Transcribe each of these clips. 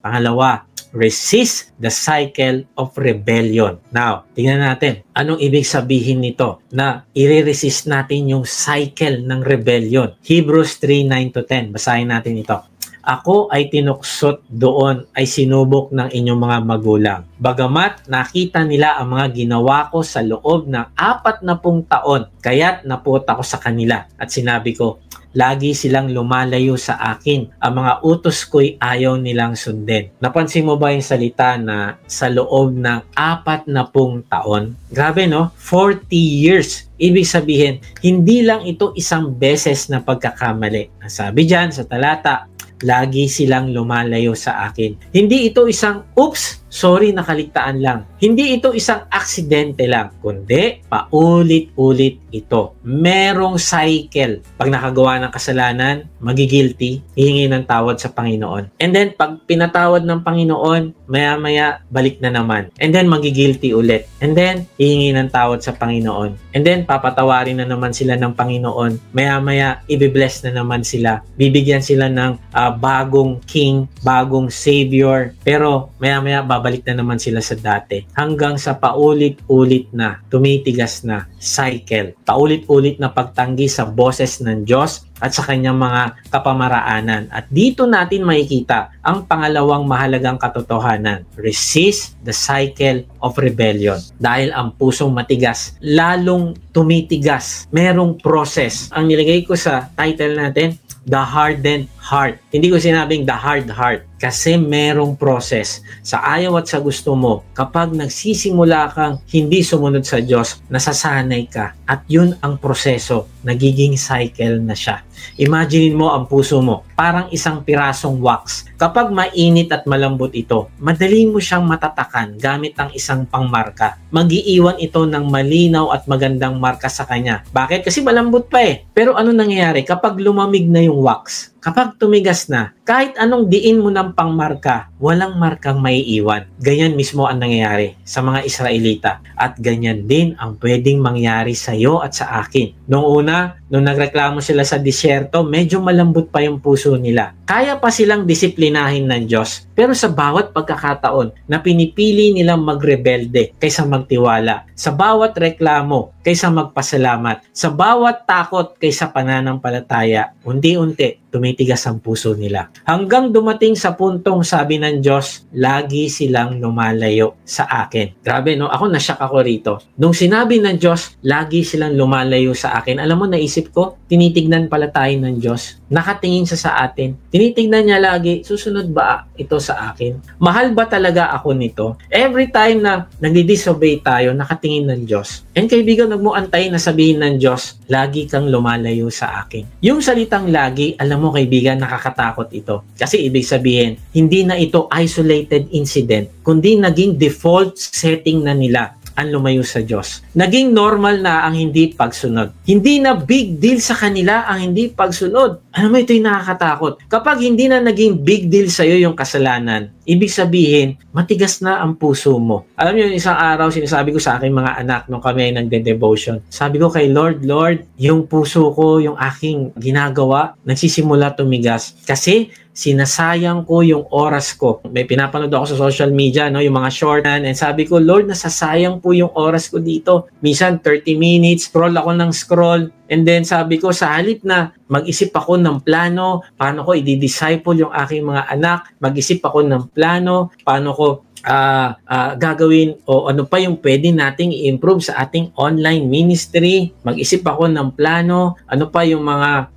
Pangalawa, resist the cycle of rebellion. Now, tingnan natin, anong ibig sabihin nito na i-resist natin yung cycle ng rebellion? Hebrews 3:9-10. Basahin natin ito. Ako ay tinuksot doon ay sinubok ng inyong mga magulang. Bagamat nakita nila ang mga ginawa ko sa loob ng 40 taon, kaya't naput ako sa kanila at sinabi ko, lagi silang lumalayo sa akin. Ang mga utos ko'y ayaw nilang sundin. Napansin mo ba yung salita na sa loob ng 40 taon? Grabe no? 40 years. Ibig sabihin, hindi lang ito isang beses na pagkakamali. Ang sabi dyan sa talata, lagi silang lumalayo sa akin. Hindi ito isang, oops, sorry, nakaligtaan lang. Hindi ito isang aksidente lang, kundi paulit-ulit ito. Merong cycle. Pag nakagawa ng kasalanan, magigilty, hihingi ng tawad sa Panginoon. And then, pag pinatawad ng Panginoon, maya-maya, balik na naman. And then, magigilty ulit. And then, hihingi ng tawad sa Panginoon. And then, papatawarin na naman sila ng Panginoon. Maya-maya, ibibless na naman sila. Bibigyan sila ng bagong king, bagong savior. Pero, maya-maya, babalik na naman sila sa dati. Hanggang sa paulit-ulit na, tumitigas na cycle. Paulit-ulit na pagtanggi sa boses ng Diyos at sa kanyang mga kapamaraanan. At dito natin makikita ang pangalawang mahalagang katotohanan. Resist the cycle of rebellion. Dahil ang pusong matigas, lalong tumitigas. Merong process. Ang nilagay ko sa title natin, The Hardened Heart. Hindi ko sinabing the hard heart kasi merong process. Sa ayaw at sa gusto mo, kapag nagsisimula kang hindi sumunod sa Diyos, nasasanay ka. At yun ang proseso. Nagiging cycle na siya. Imaginin mo ang puso mo, parang isang pirasong wax. Kapag mainit at malambot ito, madali mo siyang matatakan gamit ang isang pangmarka. Mag-iiwan ito ng malinaw at magandang marka sa kanya. Bakit? Kasi malambot pa eh. Pero ano nangyayari kapag lumamig na yung wax? Kapag tumigas na, kahit anong diin mo ng pangmarka, walang markang maiiwan. Ganyan mismo ang nangyayari sa mga Israelita. At ganyan din ang pwedeng mangyari sa iyo at sa akin. Noong una, nung nagreklamo sila sa disyerto, medyo malambot pa yung puso nila. Kaya pa silang disiplinahin ng Diyos. Pero sa bawat pagkakataon na pinipili nilang magrebelde kaysa magtiwala, sa bawat reklamo kaysa magpasalamat, sa bawat takot kaysa pananampalataya, unti-unti tumitigas ang puso nila. Hanggang dumating sa puntong sabi ng Diyos, lagi silang lumalayo sa akin. Grabe no, ako nasyak ako rito. Nung sinabi ng Diyos, lagi silang lumalayo sa akin, alam mo naisip ko, tinitignan pala tayo ng Diyos. Nakatingin siya sa atin. Tinitignan niya lagi, susunod ba ito sa akin? Mahal ba talaga ako nito? Every time na nagdi-disobey tayo, nakatingin ng Diyos. And kaibigan, huwag mo antayin na sabihin ng Diyos, lagi kang lumalayo sa akin. Yung salitang lagi, alam mo kaibigan, nakakatakot ito. Kasi ibig sabihin, hindi na ito isolated incident, kundi naging default setting na nila ang lumayo sa Diyos. Naging normal na ang hindi pagsunod. Hindi na big deal sa kanila ang hindi pagsunod. Alam mo, ito'y nakakatakot. Kapag hindi na naging big deal sa'yo yung kasalanan, ibig sabihin, matigas na ang puso mo. Alam niyo, isang araw, sinasabi ko sa aking mga anak nung kami ay nagde-devotion. Sabi ko kay Lord, yung puso ko, yung aking ginagawa, nagsisimula tumigas. Kasi sinasayang ko yung oras ko. May pinapanood ako sa social media, no, yung mga short, and sabi ko, Lord, nasasayang po yung oras ko dito. Minsan 30 minutes, scroll ako ng scroll. And then sabi ko, sa halip na mag-isip ako ng plano, paano ko i-disciple yung aking mga anak, mag-isip ako ng plano, paano ko gagawin o ano pa yung pwede nating i-improve sa ating online ministry. Mag-isip ako ng plano, ano pa yung mga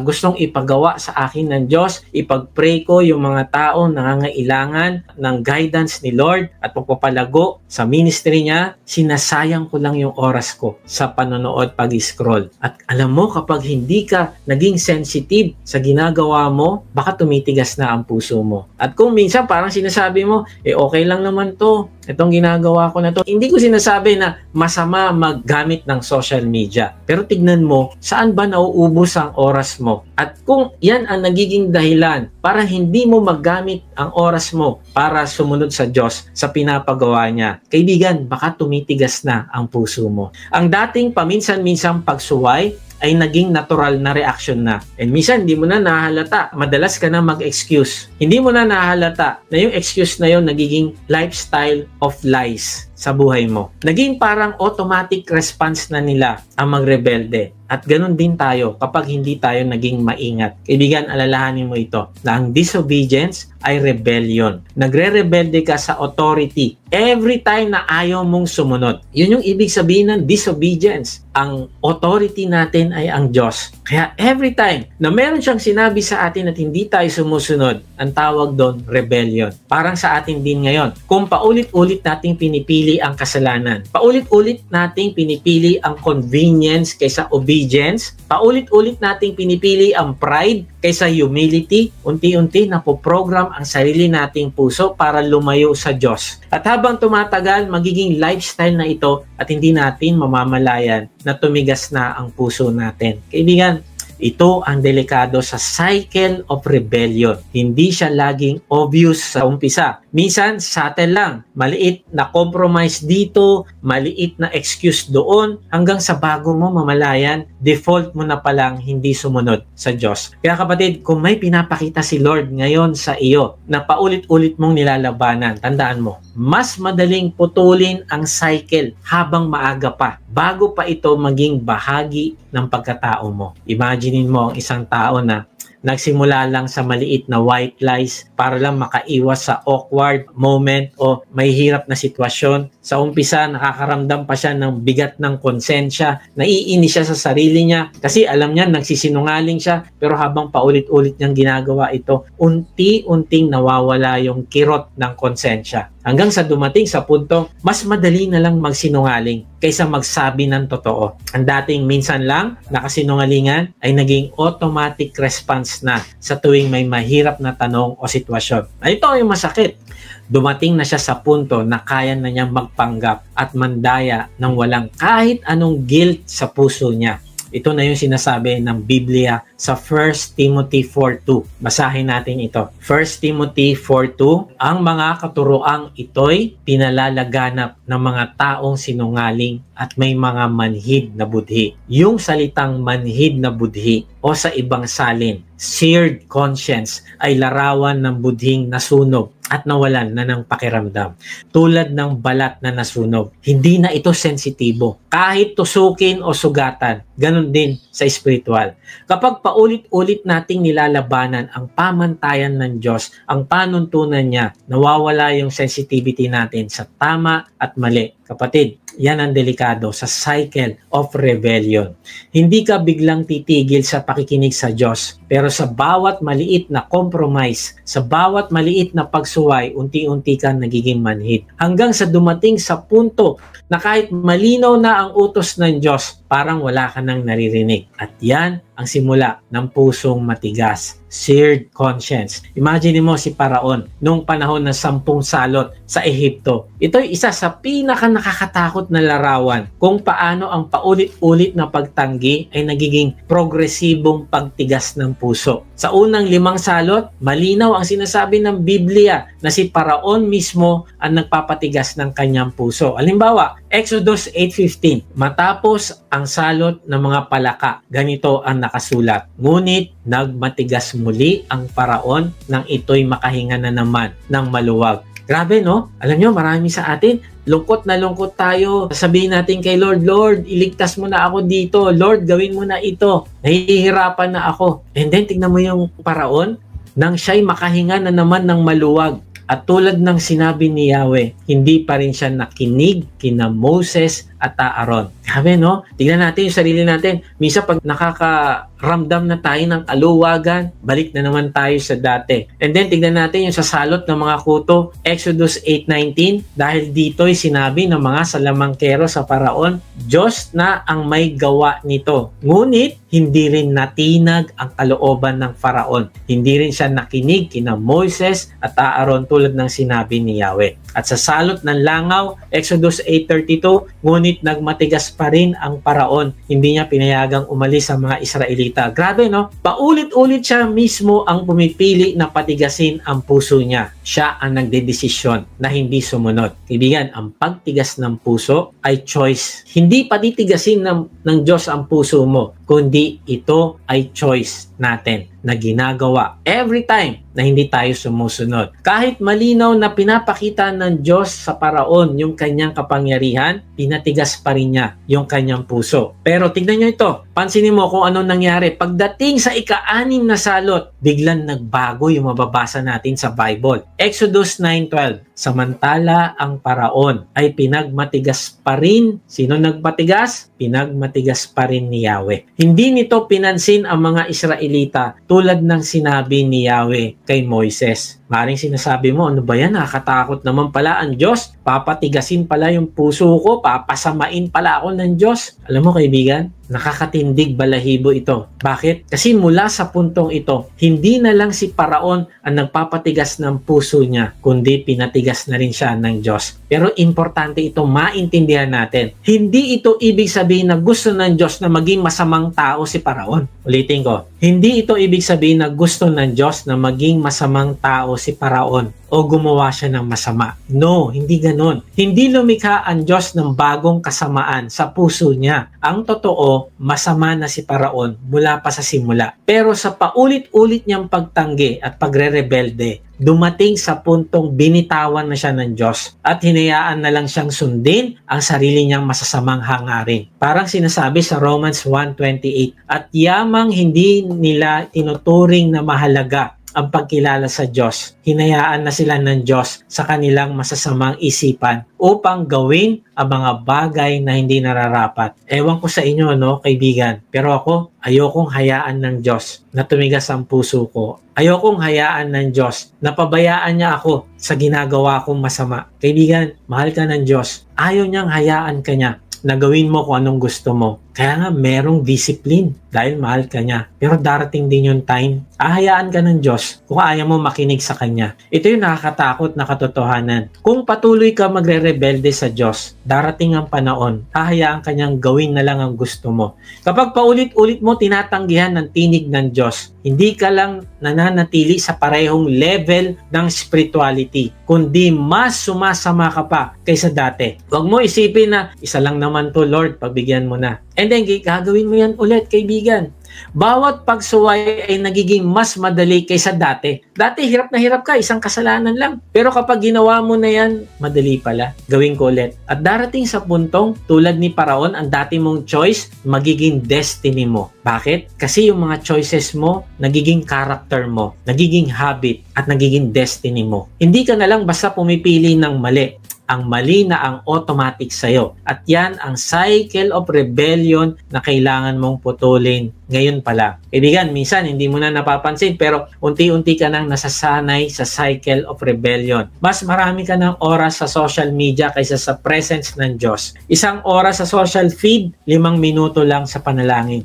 gustong ipagawa sa akin ng Diyos. Ipag-pray ko yung mga taong nangangailangan ng guidance ni Lord at pagpapalago sa ministry niya. Sinasayang ko lang yung oras ko sa panonood pag-scroll. At alam mo, kapag hindi ka naging sensitive sa ginagawa mo, baka tumitigas na ang puso mo. At kung minsan parang sinasabi mo, okay lang naman to, itong ginagawa ko na to. Hindi ko sinasabi na masama maggamit ng social media. Pero tignan mo, saan ba nauubos ang oras mo? At kung yan ang nagiging dahilan para hindi mo maggamit ang oras mo para sumunod sa Diyos sa pinapagawa niya, kaibigan, baka tumitigas na ang puso mo. Ang dating paminsan-minsang pagsuway ay naging natural na reaction na. And minsan, hindi mo na nahalata. Madalas ka na mag-excuse. Hindi mo na nahalata na yung excuse na yun nagiging lifestyle of lies sa buhay mo. Naging parang automatic response na nila ang magrebelde. At ganun din tayo kapag hindi tayo naging maingat. Kaibigan, alalahanin mo ito na ang disobedience ay rebellion. Nagre-rebelde ka sa authority every time na ayaw mong sumunod. Yun yung ibig sabihin ng disobedience. Ang authority natin ay ang Diyos. Kaya every time na meron siyang sinabi sa atin at hindi tayo sumusunod, ang tawag doon, rebellion. Parang sa atin din ngayon. Kung paulit-ulit nating pinipili ang kasalanan, paulit-ulit nating pinipili ang convenience kaysa obedience, paulit-ulit nating pinipili ang pride kaysa humility, unti-unti napoprogram ang sarili nating puso para lumayo sa Diyos. At habang tumatagal, magiging lifestyle na ito at hindi natin mamamalayan na tumigas na ang puso natin. Kaibigan, ito ang delikado sa cycle of rebellion. Hindi siya laging obvious sa umpisa. Minsan, subtle lang. Maliit na compromise dito, maliit na excuse doon, hanggang sa bago mo mamalayan, default mo na palang hindi sumunod sa Diyos. Kaya kapatid, kung may pinapakita si Lord ngayon sa iyo na paulit-ulit mong nilalabanan, tandaan mo, mas madaling putulin ang cycle habang maaga pa, bago pa ito maging bahagi ng pagkatao mo. Imaginein mo ang isang tao na nagsimula lang sa maliit na white lies para lang makaiwas sa awkward moment o may hirap na sitwasyon. Sa umpisa, nakakaramdam pa siya ng bigat ng konsensya, naiinis siya sa sarili niya kasi alam niya nagsisinungaling siya, pero habang paulit-ulit niyang ginagawa ito, unti-unting nawawala yung kirot ng konsensya. Hanggang sa dumating sa punto, mas madali na lang magsinungaling kaysa magsabi ng totoo. Ang dating minsan lang nakasinungalingan ay naging automatic response na sa tuwing may mahirap na tanong o sitwasyon. Ito ay masakit. Dumating na siya sa punto na kaya na niyang magpanggap at mandaya ng walang kahit anong guilt sa puso niya. Ito na yung sinasabi ng Biblia sa 1 Timothy 4:2. Basahin natin ito. 1 Timothy 4:2, ang mga katuroang ito'y pinalalaganap ng mga taong sinungaling at may mga manhid na budhi. Yung salitang manhid na budhi o sa ibang salin, seared conscience ay larawan ng budhing nasunog at nawalan na ng pakiramdam. Tulad ng balat na nasunog. Hindi na ito sensitibo. Kahit tusukin o sugatan, ganun din sa spiritual. Kapag paulit-ulit nating nilalabanan ang pamantayan ng Diyos, ang panuntunan niya, nawawala yung sensitivity natin sa tama at mali. Kapatid, yan ang delikado sa cycle of rebellion. Hindi ka biglang titigil sa pakikinig sa Diyos, pero sa bawat maliit na compromise, sa bawat maliit na pagsuway, unti-unti kang nagiging manhid. Hanggang sa dumating sa punto na kahit malinaw na ang utos ng Diyos, parang wala ka nang naririnig. At yan ang simula ng pusong matigas, seared conscience. Imagine mo si Paraon nung panahon ng 10 salot sa Ehipto. Ito'y isa sa pinaka nakakatakot na larawan kung paano ang paulit-ulit na pagtanggi ay nagiging progresibong pagtigas ng puso. Sa unang 5 salot, malinaw ang sinasabi ng Biblia na si Paraon mismo ang nagpapatigas ng kanyang puso. Halimbawa, Exodus 8:15, matapos ang salot ng mga palaka, ganito ang nakasulat. Ngunit nagmatigas muli ang Paraon nang ito'y makahinga na naman ng maluwag. Grabe, no? Alam nyo, marami sa atin, lungkot na lungkot tayo. Sabihin natin kay Lord, Lord, iligtas mo na ako dito. Lord, gawin mo na ito. Nahihirapan na ako. And then, tignan mo yung Paraon, nang siya'y makahinga na naman ng maluwag. At tulad ng sinabi ni Yahweh, hindi pa rin siya nakinig kina Moses at Aaron. Grabe, no? Tignan natin yung sarili natin. Minsan pag nakakaramdam na tayo ng kaluwagan, balik na naman tayo sa dati. And then tignan natin yung sa salot ng mga kuto, Exodus 8:19, dahil dito'y sinabi ng mga salamangkero sa Paraon, Diyos na ang may gawa nito. Ngunit hindi rin natinag ang kalooban ng Paraon. Hindi rin siya nakinig kina Moses at Aaron tulad ng sinabi ni Yahweh. At sa salot ng langaw, Exodus 8:32, ngunit nagmatigas pa rin ang Paraon. Hindi niya pinayagang umalis ang mga Israelita. Grabe, no? Paulit-ulit siya mismo ang pumipili na patigasin ang puso niya. Siya ang nagdedesisyon na hindi sumunod. Kaibigan, ang pagtigas ng puso ay choice. Hindi patitigasin ng Diyos ang puso mo, kundi ito ay choice natin na ginagawa every time na hindi tayo sumusunod. Kahit malinaw na pinapakita ng Diyos sa paraon yung kanyang kapangyarihan, pinatigas pa rin niya yung kanyang puso. Pero tignan nyo ito, pansinin mo kung anong nangyari. Pagdating sa ika-6 na salot, biglang nagbago yung mababasa natin sa Bible. Exodus 9:12, samantala ang paraon ay pinagmatigas pa rin. Sino nagmatigas? Pinagmatigas pa rin ni Yahweh. Hindi nito pinansin ang mga Israelita tulad ng sinabi ni Yahweh kay Moises. Maring sinasabi mo, ano ba yan? Nakakatakot naman pala ang Diyos. Papatigasin pala yung puso ko. Papasamain pala ako ng Diyos. Alam mo kaibigan, nakakatindig balahibo ito. Bakit? Kasi mula sa puntong ito, hindi na lang si Paraon ang nagpapatigas ng puso niya, kundi pinatigas na rin siya ng Diyos. Pero importante ito, maintindihan natin. Hindi ito ibig sabihin na gusto ng Diyos na maging masamang tao si Paraon. Ulitin ko, hindi ito ibig sabihin na gusto ng Diyos na maging masamang tao si Paraon o gumawa siya ng masama. No, hindi ganon. Hindi lumikha ang Diyos ng bagong kasamaan sa puso niya. Ang totoo, masama na si Paraon mula pa sa simula. Pero sa paulit-ulit niyang pagtanggi at pagre-rebelde, dumating sa puntong binitawan na siya ng Diyos at hinayaan na lang siyang sundin ang sarili niyang masasamang hangarin. Parang sinasabi sa Romans 1:28, at yamang hindi nila tinuturing na mahalaga ang pagkilala sa Diyos, hinayaan na sila ng Diyos sa kanilang masasamang isipan upang gawin ang mga bagay na hindi nararapat. Ewan ko sa inyo, no, kaibigan, pero ako, ayokong hayaan ng Diyos na tumigas ang puso ko. Ayokong hayaan ng Diyos na pabayaan niya ako sa ginagawa kong masama. Kaibigan, mahal ka ng Diyos. Ayaw niyang hayaan ka niya na gawin mo kung anong gusto mo. Kaya nga merong discipline dahil mahal ka niya. Pero darating din yung time, ahayaan ka ng Diyos kung ayaw mo makinig sa Kanya. Ito yung nakakatakot na katotohanan. Kung patuloy ka magre-rebelde sa Diyos, darating ang panahon, hahayaan ka niyang gawin na lang ang gusto mo. Kapag paulit-ulit mo tinatanggihan ng tinig ng Diyos, hindi ka lang nananatili sa parehong level ng spirituality, kundi mas sumasama ka pa kaysa dati. Huwag mo isipin na isa lang naman to, Lord, pagbigyan mo na. And then, gagawin mo yan ulit, kaibigan. Bawat pagsuway ay nagiging mas madali kaysa dati. Dati, hirap na hirap ka, isang kasalanan lang. Pero kapag ginawa mo na yan, madali pala. Gawin ko ulit. At darating sa puntong, tulad ni Paraon, ang dati mong choice, magiging destiny mo. Bakit? Kasi yung mga choices mo, nagiging character mo, nagiging habit, at nagiging destiny mo. Hindi ka na lang basta pumipili ng mali. Ang mali na ang automatic sa'yo. At yan ang cycle of rebellion na kailangan mong putulin ngayon pala. Kaibigan, minsan hindi mo na napapansin pero unti-unti ka nang nasasanay sa cycle of rebellion. Mas marami ka ng oras sa social media kaysa sa presence ng Diyos. Isang oras sa social feed, 5 minuto lang sa panalangin.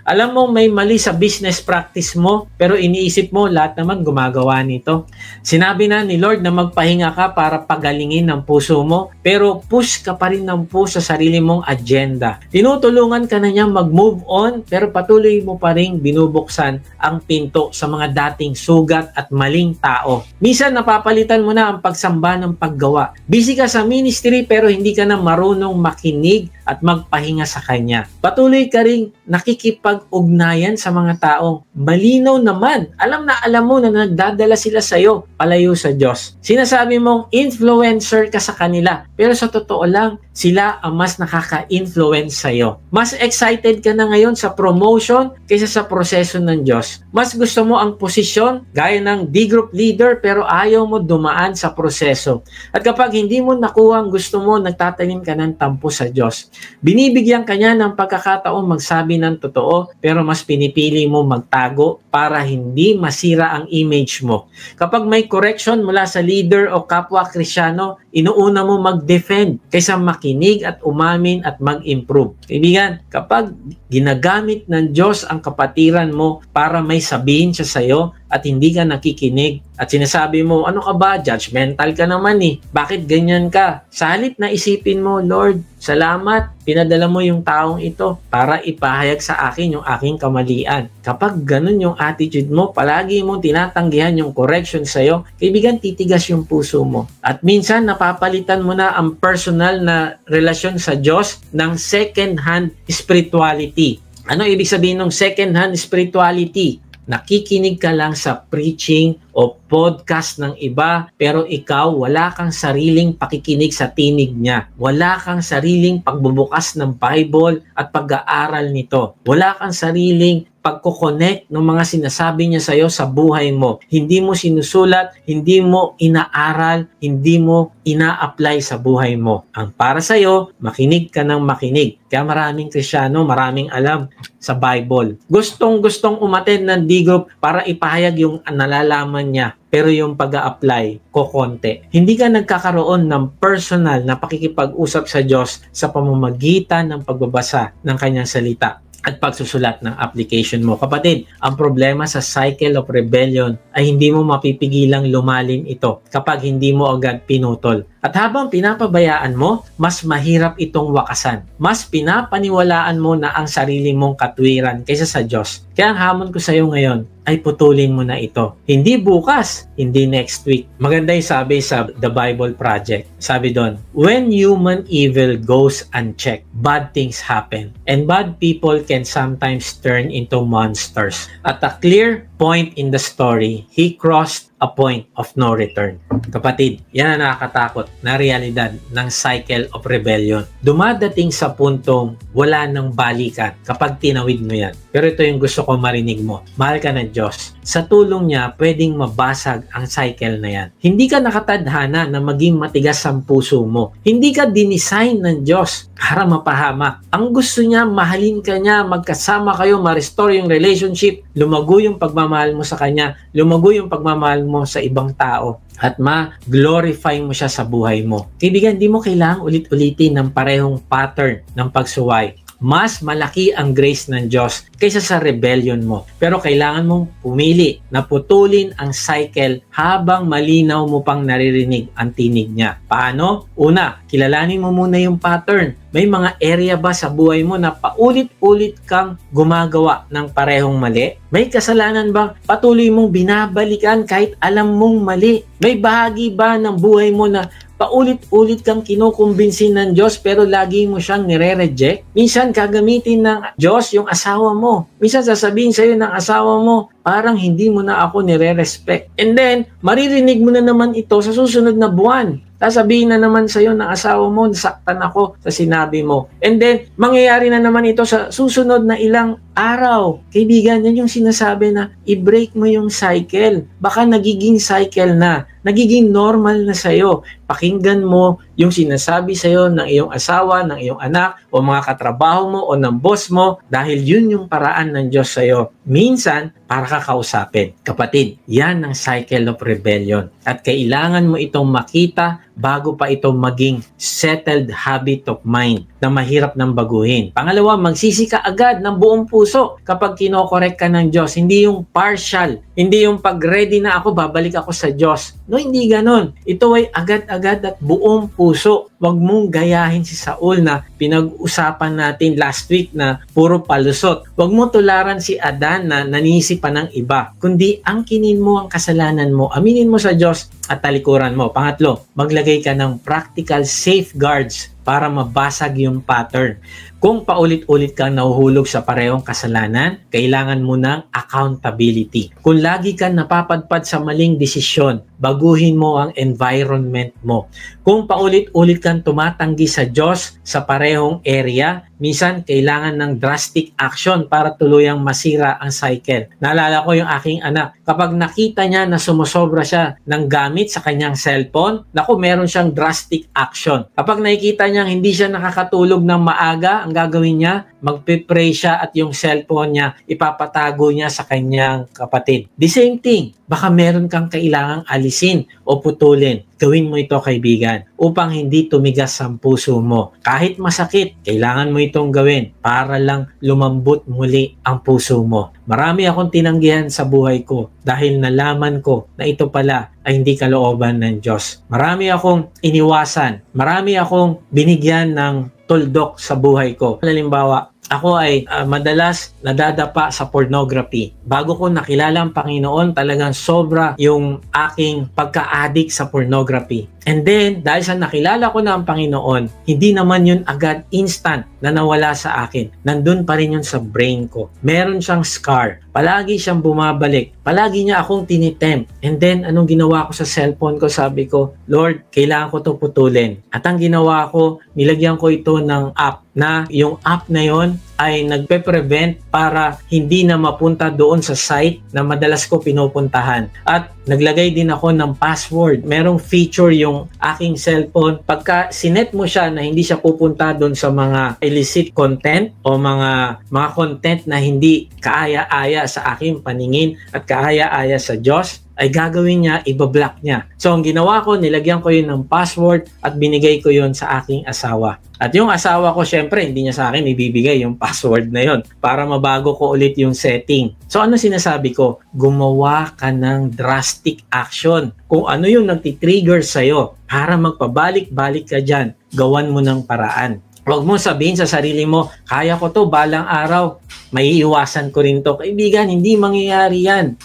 Alam mo may mali sa business practice mo pero iniisip mo lahat naman gumagawa nito. Sinabi na ni Lord na magpahinga ka para pagalingin ang puso mo pero push ka pa rin ng push sa sarili mong agenda. Tinutulungan ka na niya mag-move on pero patuloy mo pa rin binubuksan ang pinto sa mga dating sugat at maling tao. Minsan napapalitan mo na ang pagsamba ng paggawa. Busy ka sa ministry pero hindi ka na marunong makinig at magpahinga sa Kanya. Patuloy ka rin nakikipag-ugnayan sa mga taong malinaw naman. Alam mo na nagdadala sila sa iyo palayo sa Diyos. Sinasabi mong influencer ka sa kanila. Pero sa totoo lang, sila ang mas nakaka-influence sa iyo. Mas excited ka na ngayon sa promotion kaysa sa proseso ng Diyos. Mas gusto mo ang posisyon gaya ng D-group leader pero ayaw mo dumaan sa proseso. At kapag hindi mo nakuha ang gusto mo, nagtatanim ka ng tampo sa Diyos. Binibigyan ka niya ng pagkakataong magsabi ng totoo pero mas pinipili mo magtago para hindi masira ang image mo. Kapag may correction mula sa leader o kapwa Kristyano, inuuna mo mag-defend kaysa makinig at umamin at mag-improve. Kaibigan, kapag ginagamit ng Diyos ang kapatiran mo para may sabihin siya sa iyo at hindi ka nakikinig at sinasabi mo, ano ka ba? Judgmental ka naman eh. Bakit ganyan ka? Sa halip na isipin mo, Lord, salamat, pinadala mo yung taong ito para ipahayag sa akin yung aking kamalian. Kapag ganun yung attitude mo, palagi mong tinatanggihan yung correction sa'yo, kaibigan, titigas yung puso mo. At minsan, napapalitan mo na ang personal na relasyon sa Diyos ng second-hand spirituality. Ano ibig sabihin ng second-hand spirituality? Nakikinig ka lang sa preaching o podcast ng iba, pero ikaw wala kang sariling pakikinig sa tinig niya. Wala kang sariling pagbubukas ng Bible at pag-aaral nito. Wala kang sariling pagko-connect ng mga sinasabi niya sa iyo sa buhay mo. Hindi mo sinusulat, hindi mo inaaral, hindi mo ina-apply sa buhay mo. Ang para sa iyo, makinig ka ng makinig. Kaya maraming Kristiyano, maraming alam sa Bible. Gustong-gustong umattend ng D-group para ipahayag yung nalalaman niya. Pero yung pag-a-apply, kokonti. Hindi ka nagkakaroon ng personal na pakikipag-usap sa Diyos sa pamamagitan ng pagbabasa ng kanyang salita at pagsusulat ng application mo. Kapatid, ang problema sa cycle of rebellion ay hindi mo mapipigilang lumalim ito kapag hindi mo agad pinutol. At habang pinapabayaan mo, mas mahirap itong wakasan. Mas pinapaniwalaan mo na ang sarili mong katwiran kaysa sa Diyos. Kaya ang hamon ko sa iyo ngayon ay putulin mo na ito. Hindi bukas, hindi next week. Maganda yung sabi sa The Bible Project. Sabi doon, when human evil goes unchecked, bad things happen. And bad people can sometimes turn into monsters. At a clear point in the story, he crossed a point of no return. Kapatid, yan ang nakakatakot na realidad ng cycle of rebellion. Dumadating sa puntong wala nang balikan kapag tinawid mo yan. Pero ito yung gusto ko marinig mo. Mahal ka ng Diyos. Sa tulong niya, pwedeng mabasag ang cycle na yan. Hindi ka nakatadhana na maging matigas ang puso mo. Hindi ka dinesign ng Diyos para mapahamak. Ang gusto niya, mahalin ka niya, magkasama kayo, ma-restore yung relationship, lumago yung pagmamahal mo sa Kanya, lumago yung pagmamahal mo sa ibang tao, at ma-glorify mo siya sa buhay mo. Kaibigan, di mo kailangang ulit-ulitin ng parehong pattern ng pagsuway. Mas malaki ang grace ng Diyos kaysa sa rebellion mo. Pero kailangan mong pumili na putulin ang cycle habang malinaw mo pang naririnig ang tinig niya. Paano? Una, kilalanin mo muna yung pattern. May mga area ba sa buhay mo na paulit-ulit kang gumagawa ng parehong mali? May kasalanan ba patuloy mong binabalikan kahit alam mong mali? May bahagi ba ng buhay mo na paulit-ulit kang kinukumbinsin ng Diyos pero lagi mo siyang nire-reject? Minsan gagamitin ng Diyos yung asawa mo. Minsan sasabihin sa'yo ng asawa mo, parang hindi mo na ako nire-respect. And then, maririnig mo na naman ito sa susunod na buwan. Sasabihin na naman sa'yo ng asawa mo, nasaktan ako sa sinabi mo. And then, mangyayari na naman ito sa susunod na ilang araw. Kaibigan, yan yung sinasabi na i-break mo yung cycle. Baka nagiging cycle na. Nagiging normal na sa'yo. Pakinggan mo yung sinasabi sa'yo ng iyong asawa, ng iyong anak, o mga katrabaho mo, o ng boss mo, dahil yun yung paraan ng Diyos sa'yo. Minsan, para kakausapin. Kapatid, yan ang cycle of rebellion. At kailangan mo itong makita bago pa ito maging settled habit of mind na mahirap nang baguhin. Pangalawa, magsisi ka agad ng buong puso kapag kinokorek ka ng Diyos. Hindi yung partial. Hindi yung pag-ready na ako, babalik ako sa Diyos. No, hindi ganon. Ito ay agad-agad at buong puso. Huwag mong gayahin si Saul na pinag-usapan natin last week na puro palusot. Huwag mo tularan si Adan na nanisi pa ng iba. Kundi angkinin mo ang kasalanan mo, aminin mo sa Diyos at talikuran mo. Pangatlo, maglagay ka ng practical safeguards para mabasag yung pattern. Kung paulit-ulit kang nahuhulog sa parehong kasalanan, kailangan mo ng accountability. Kung lagi kang napapadpad sa maling desisyon, baguhin mo ang environment mo. Kung paulit-ulit kang tumatanggi sa Diyos sa parehong area, minsan kailangan ng drastic action para tuluyang masira ang cycle. Naalala ko yung aking anak, kapag nakita niya na sumusobra siya ng gamit sa kanyang cellphone, naku, meron siyang drastic action. Kapag nakikita niya hindi siya nakakatulog ng maaga, ang gagawin niya, magpe-pray siya at yung cellphone niya, ipapatago niya sa kanyang kapatid. The same thing, baka meron kang kailangang alisin o putulin. Gawin mo ito, kaibigan, upang hindi tumigas ang puso mo. Kahit masakit, kailangan mo itong gawin para lang lumambot muli ang puso mo. Marami akong tinanggihan sa buhay ko dahil nalaman ko na ito pala ay hindi kalooban ng Diyos. Marami akong iniwasan. Marami akong binigyan ng tuldok sa buhay ko. Halimbawa, ako ay madalas nadadapa sa pornography. Bago ko nakilala ang Panginoon, talagang sobra yung aking pagka-addict sa pornography. And then, dahil sa nakilala ko na ang Panginoon, hindi naman yun agad instant na nawala sa akin. Nandun pa rin yun sa brain ko. Meron siyang scar. Palagi siyang bumabalik. Palagi niya akong tinitempt. And then, anong ginawa ko sa cellphone ko? Sabi ko, Lord, kailangan ko to putulin. At ang ginawa ko, nilagyan ko ito ng app na yung app na yon ay nagpe-prevent para hindi na mapunta doon sa site na madalas ko pinupuntahan. At naglagay din ako ng password. Merong feature yung aking cellphone. Pagka sinet mo siya na hindi siya pupunta doon sa mga illicit content o mga content na hindi kaaya-aya sa aking paningin at kaaya-aya sa Diyos, ay gagawin niya, ibablock niya. So, ang ginawa ko, nilagyan ko yun ng password at binigay ko yun sa aking asawa. At yung asawa ko, syempre, hindi niya sa akin ibibigay yung password na yun para mabago ko ulit yung setting. So, ano sinasabi ko? Gumawa ka ng drastic action. Kung ano yung nagtitrigger sa'yo para magpabalik-balik ka dyan, gawan mo ng paraan. Huwag mo sabihin sa sarili mo, kaya ko to, balang araw, may iiwasan ko rin to. Kaibigan, hindi mangyayari yan.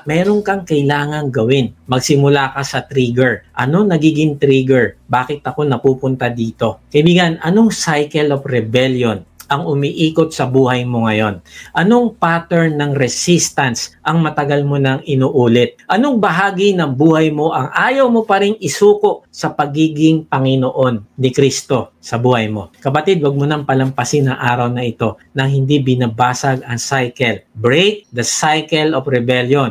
Meron kang kailangan gawin. Magsimula ka sa trigger. Ano nagiging trigger? Bakit ako napupunta dito? Kaibigan, anong cycle of rebellion ang umiikot sa buhay mo ngayon? Anong pattern ng resistance ang matagal mo nang inuulit? Anong bahagi ng buhay mo ang ayaw mo pa ring isuko sa pagiging Panginoon ni Kristo sa buhay mo? Kapatid, wag mo nang palampasin ang araw na ito nang hindi binabasag ang cycle. Break the cycle of rebellion.